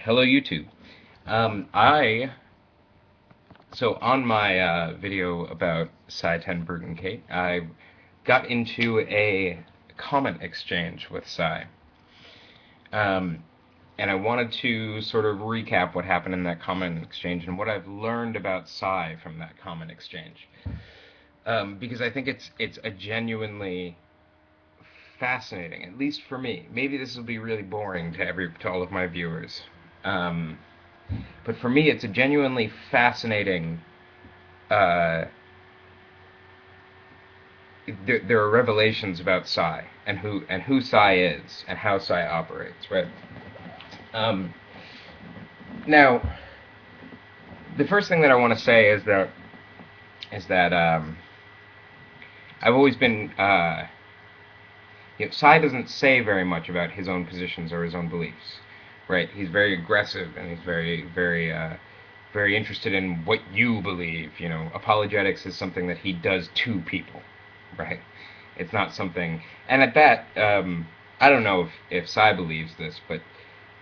Hello YouTube. I so on my video about Sye Ten Bruggencate, I got into a comment exchange with Sye, um, and I wanted to sort of recap what happened in that comment exchange and what I've learned about Sye from that comment exchange, because I think it's a genuinely fascinating, at least for me. Maybe this will be really boring to all of my viewers. Um, But for me, it's a genuinely fascinating. Uh, there are revelations about Sye and who Sye is and how Sye operates. Right. Um, Now, the first thing that I want to say is that I've always been. Sye doesn't say very much about his own positions or his own beliefs. Right. He's very aggressive and he's very interested in what you believe. Apologetics is something that he does to people, right? It's not something, and at that, I don't know if Sye believes this, but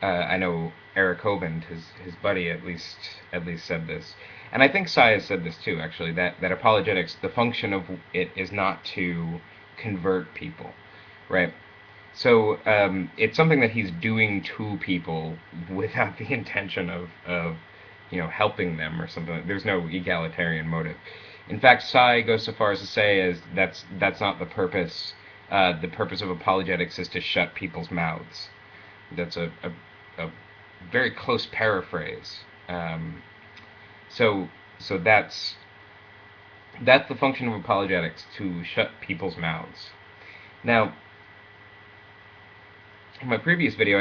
I know Eric Hovind, his buddy, at least said this, and I think Sye has said this too, actually, that apologetics, the function of it is not to convert people, right? So it's something that he's doing to people without the intention of helping them or something. There's no egalitarian motive. In fact, Sye goes so far as to say is that's not the purpose. The purpose of apologetics is to shut people's mouths. That's a very close paraphrase. So that's the function of apologetics, to shut people's mouths. Now, in my previous video,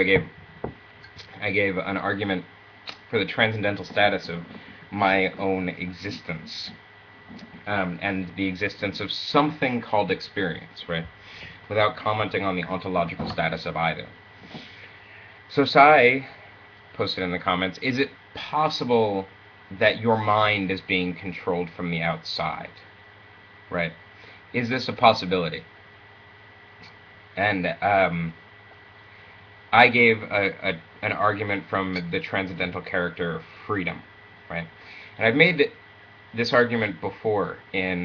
I gave an argument for the transcendental status of my own existence, and the existence of something called experience, right? Without commenting on the ontological status of either. So Sye posted in the comments, is it possible that your mind is being controlled from the outside? Right? Is this a possibility? And I gave an argument from the transcendental character of freedom, right? And I've made this argument before in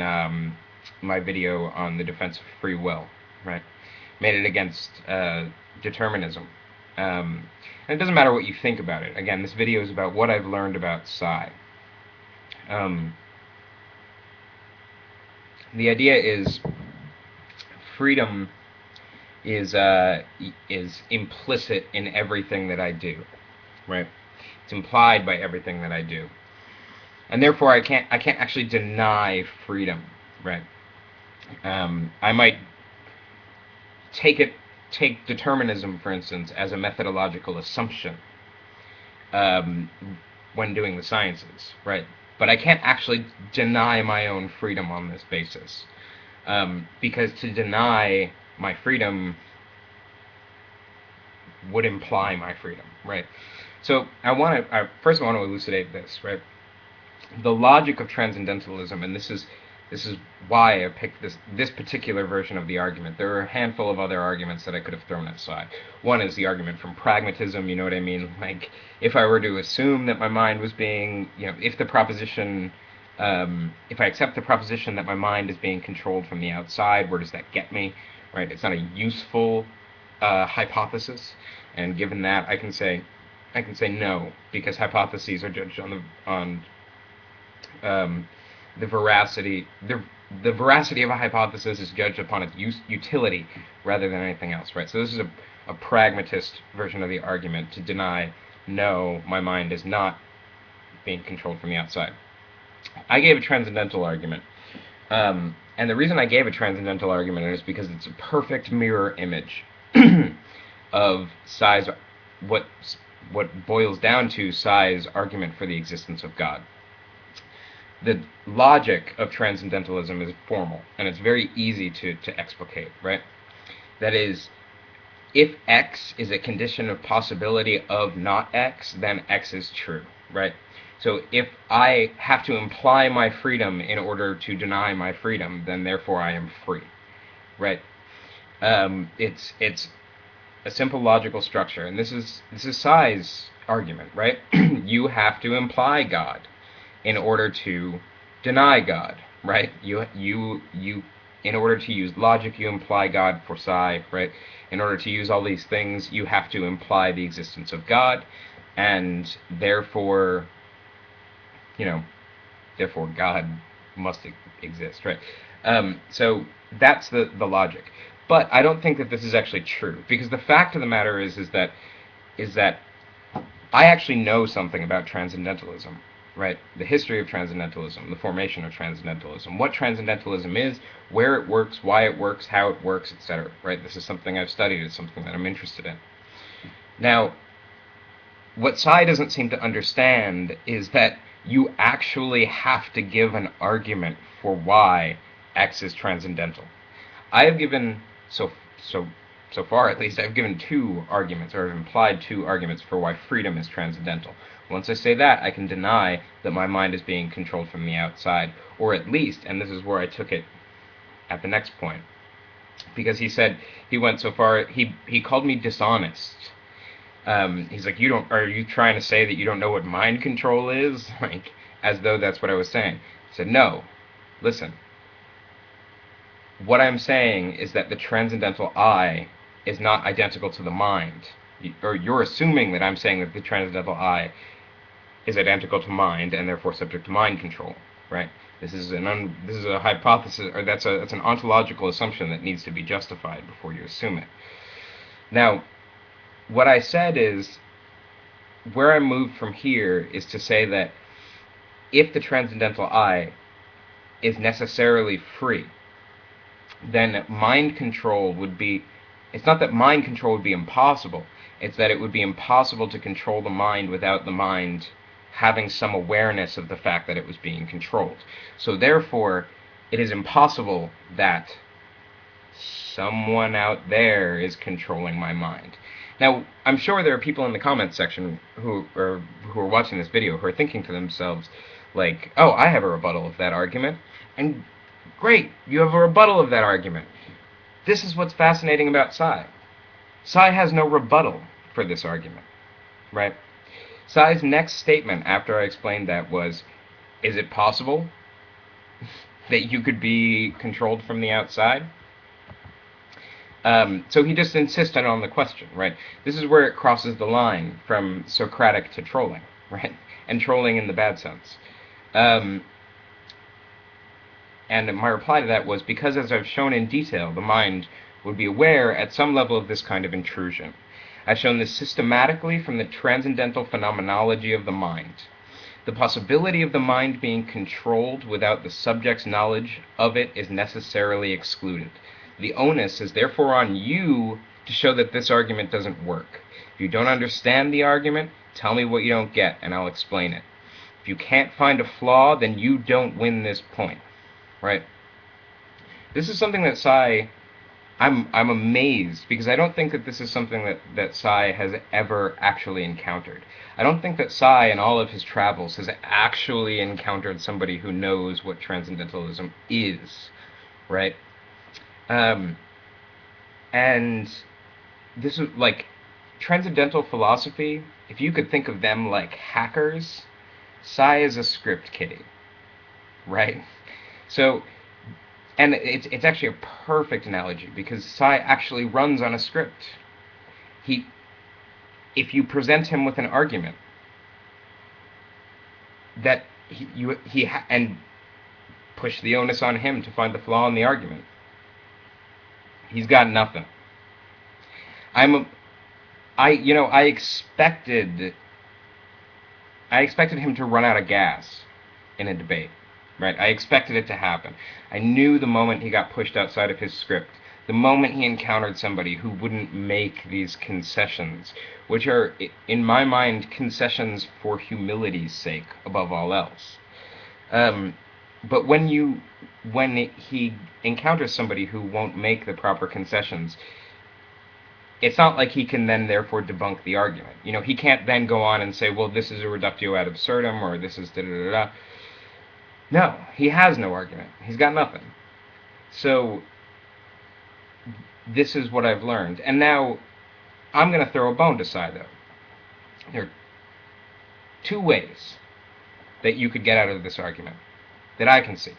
my video on the defense of free will, right? Made it against determinism. And it doesn't matter what you think about it. Again, this video is about what I've learned about Sye. The idea is freedom is implicit in everything that I do, right? It's implied by everything that I do, and therefore I can't actually deny freedom, right? I might take determinism, for instance, as a methodological assumption when doing the sciences, right? But I can't actually deny my own freedom on this basis, because to deny my freedom would imply my freedom, right? So first I want to elucidate this, right? The logic of transcendentalism, and this is why I picked this particular version of the argument. There are a handful of other arguments that I could have thrown aside. One is the argument from pragmatism, you know what I mean? Like, if I were to assume that my mind was being, if the proposition, if I accept the proposition that my mind is being controlled from the outside, where does that get me? Right? It's not a useful hypothesis, and given that, I can say no, because hypotheses are judged on the veracity. The veracity of a hypothesis is judged upon its utility rather than anything else, right? So this is a pragmatist version of the argument, to deny, no, my mind is not being controlled from the outside. I gave a transcendental argument. And the reason I gave a transcendental argument is because it's a perfect mirror image of Sye's, what boils down to Sye's argument for the existence of God. The logic of transcendentalism is formal, and it's very easy to explicate, right? That is, if X is a condition of possibility of not X, then X is true, right? So if I have to imply my freedom in order to deny my freedom, then therefore I am free, right? It's a simple logical structure, and this is Sye's argument, right? You have to imply God in order to deny God, right? You in order to use logic, you imply God for Sye, right? In order to use all these things, you have to imply the existence of God, and therefore, you know, therefore God must exist, right? So that's the logic. But I don't think that this is actually true, because the fact of the matter is that I actually know something about transcendentalism, right? The history of transcendentalism, the formation of transcendentalism, what transcendentalism is, where it works, why it works, how it works, etc. Right? This is something I've studied. It's something that I'm interested in. Now, what Sye doesn't seem to understand is that you actually have to give an argument for why X is transcendental. I have given so far at least I've given two arguments, or I've implied two arguments for why freedom is transcendental. Once I say that, I can deny that my mind is being controlled from the outside, or at least, and this is where I took it at the next point, because he went so far, he called me dishonest. He's like, are you trying to say that you don't know what mind control is? Like, as though that's what I was saying. I said, no, listen. What I'm saying is that the transcendental I is not identical to the mind. Or you're assuming that I'm saying that the transcendental I is identical to mind and therefore subject to mind control, right? This is a hypothesis, or that's an ontological assumption that needs to be justified before you assume it. Now, what I said is, where I moved from here is to say that if the transcendental I is necessarily free, then mind control would be, it's not that mind control would be impossible, it's that it would be impossible to control the mind without the mind having some awareness of the fact that it was being controlled. So therefore, it is impossible that someone out there is controlling my mind. Now, I'm sure there are people in the comments section who are watching this video who are thinking to themselves, like, oh, I have a rebuttal of that argument. And great, you have a rebuttal of that argument. This is what's fascinating about Sye. Sye has no rebuttal for this argument, right? Sye's next statement after I explained that was, is it possible that you could be controlled from the outside? So he just insisted on the question, right? This is where it crosses the line from Socratic to trolling, right? And trolling in the bad sense. And my reply to that was, because as I've shown in detail, the mind would be aware at some level of this kind of intrusion. I've shown this systematically from the transcendental phenomenology of the mind. The possibility of the mind being controlled without the subject's knowledge of it is necessarily excluded. The onus is therefore on you to show that this argument doesn't work. If you don't understand the argument, tell me what you don't get, and I'll explain it. If you can't find a flaw, then you don't win this point. Right? This is something that Sye, I'm amazed, because I don't think that this is something that Sye has ever actually encountered. I don't think that Sye, in all of his travels, has actually encountered somebody who knows what transcendentalism is. Right? And this is like transcendental philosophy. If you could think of them like hackers, Sye is a script kiddie, right? So, and it's actually a perfect analogy, because Sye actually runs on a script. If you present him with an argument that and push the onus on him to find the flaw in the argument, he's got nothing. I expected him to run out of gas in a debate, right? I expected it to happen. I knew the moment he got pushed outside of his script, the moment he encountered somebody who wouldn't make these concessions, which are, in my mind, concessions for humility's sake above all else. But when he encounters somebody who won't make the proper concessions, it's not like he can then therefore debunk the argument. He can't then go on and say, well, this is a reductio ad absurdum, or this is da-da-da-da. No, he has no argument. He's got nothing. So, this is what I've learned. And now, I'm going to throw a bone to Sye, though. There are two ways that you could get out of this argument that I can see.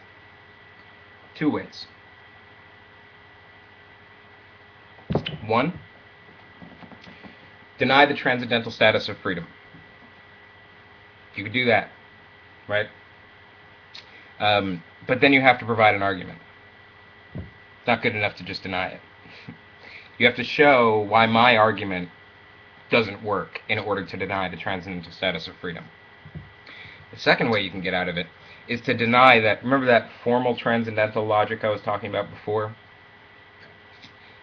Two ways. One, deny the transcendental status of freedom. You could do that, right? But then you have to provide an argument. It's not good enough to just deny it. You have to show why my argument doesn't work in order to deny the transcendental status of freedom. The second way you can get out of it is to deny that, remember that formal transcendental logic I was talking about before?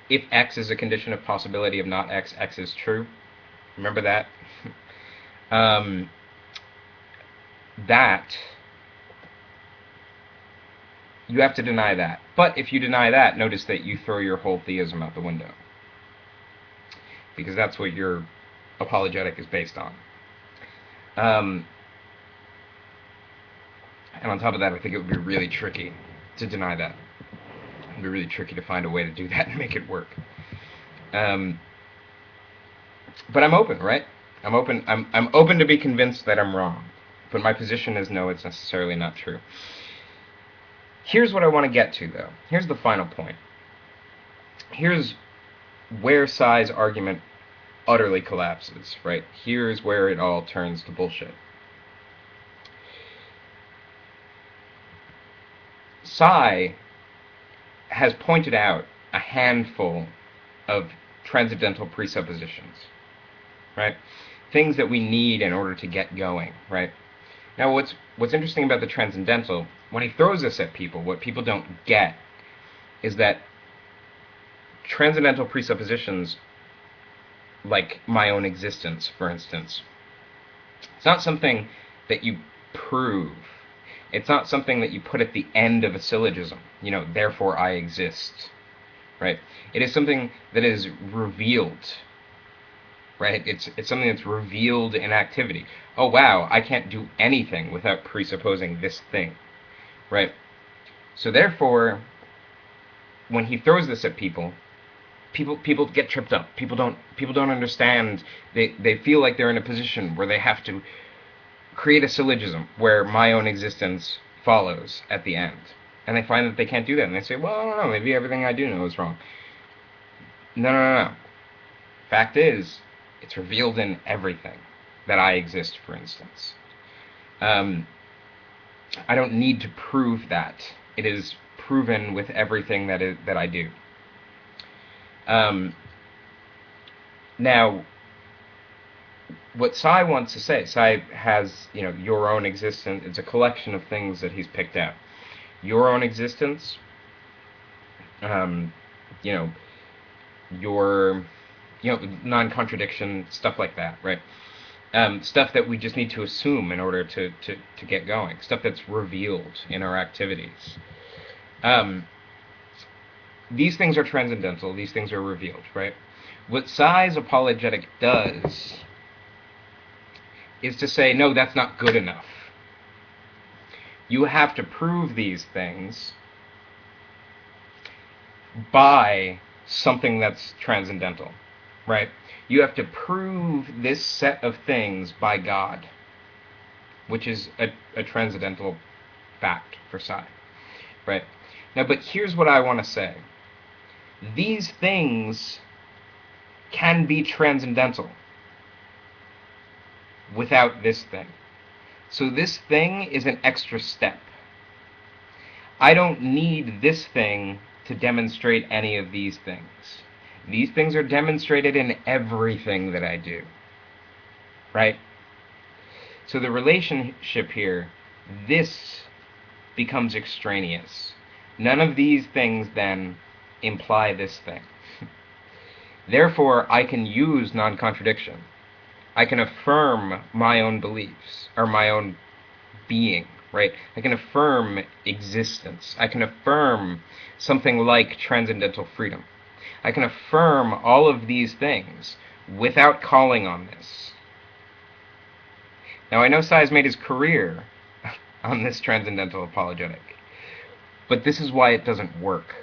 If X is a condition of possibility of not X, X is true. Remember that? That, you have to deny that. But if you deny that, notice that you throw your whole theism out the window. Because that's what your apologetic is based on. And on top of that, I think it would be really tricky to deny that. It would be really tricky to find a way to do that and make it work. But I'm open, right? I'm open to be convinced that I'm wrong. But my position is no, it's necessarily not true. Here's what I want to get to, though. Here's the final point. Here's where Sye's argument utterly collapses, right? Here's where it all turns to bullshit. Sye has pointed out a handful of transcendental presuppositions, right? Things that we need in order to get going, right? Now, what's interesting about the transcendental, when he throws this at people, what people don't get is that transcendental presuppositions, like my own existence, for instance, it's not something that you prove. It's not something that you put at the end of a syllogism, therefore I exist, right? It is something that is revealed, right? It's something that's revealed in activity. Oh, wow, I can't do anything without presupposing this thing, right? So therefore, when he throws this at people get tripped up. People don't understand. They feel like they're in a position where they have to create a syllogism where my own existence follows at the end. And they find that they can't do that. And they say, well, I don't know, maybe everything I do know is wrong. No. Fact is, it's revealed in everything that I exist, for instance. I don't need to prove that. It is proven with everything that I do. Now, what Sye wants to say, Sye has, your own existence. It's a collection of things that he's picked out. Your own existence, your, non-contradiction, stuff like that, right? Stuff that we just need to assume in order to get going. Stuff that's revealed in our activities. These things are transcendental. These things are revealed, right? What Sye's apologetic does is to say, no, that's not good enough. You have to prove these things by something that's transcendental, right? You have to prove this set of things by God, which is a transcendental fact for Sye, right? Now, but here's what I want to say. These things can be transcendental without this thing. So this thing is an extra step. I don't need this thing to demonstrate any of these things. These things are demonstrated in everything that I do, right? So the relationship here, this becomes extraneous. None of these things then imply this thing. Therefore, I can use non-contradiction. I can affirm my own beliefs, or my own being, right? I can affirm existence. I can affirm something like transcendental freedom. I can affirm all of these things without calling on this. Now, I know Sye's made his career on this transcendental apologetic, but this is why it doesn't work.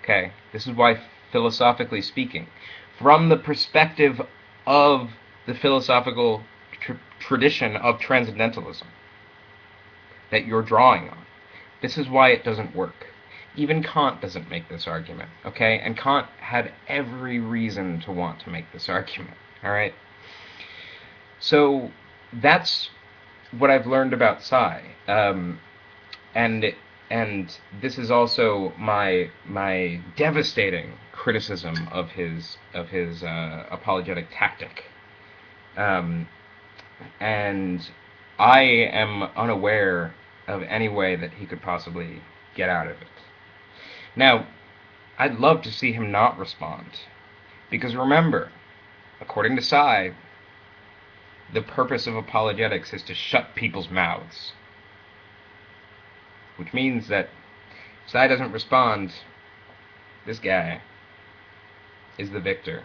Okay? This is why, philosophically speaking, from the perspective of the philosophical tradition of transcendentalism that you're drawing on. This is why it doesn't work. Even Kant doesn't make this argument, okay? And Kant had every reason to want to make this argument, all right? So that's what I've learned about Sye, and this is also my devastating criticism of his apologetic tactic, and I am unaware of any way that he could possibly get out of it. Now, I'd love to see him not respond, because remember, according to Sye, the purpose of apologetics is to shut people's mouths. Which means that if Sye doesn't respond, this guy is the victor.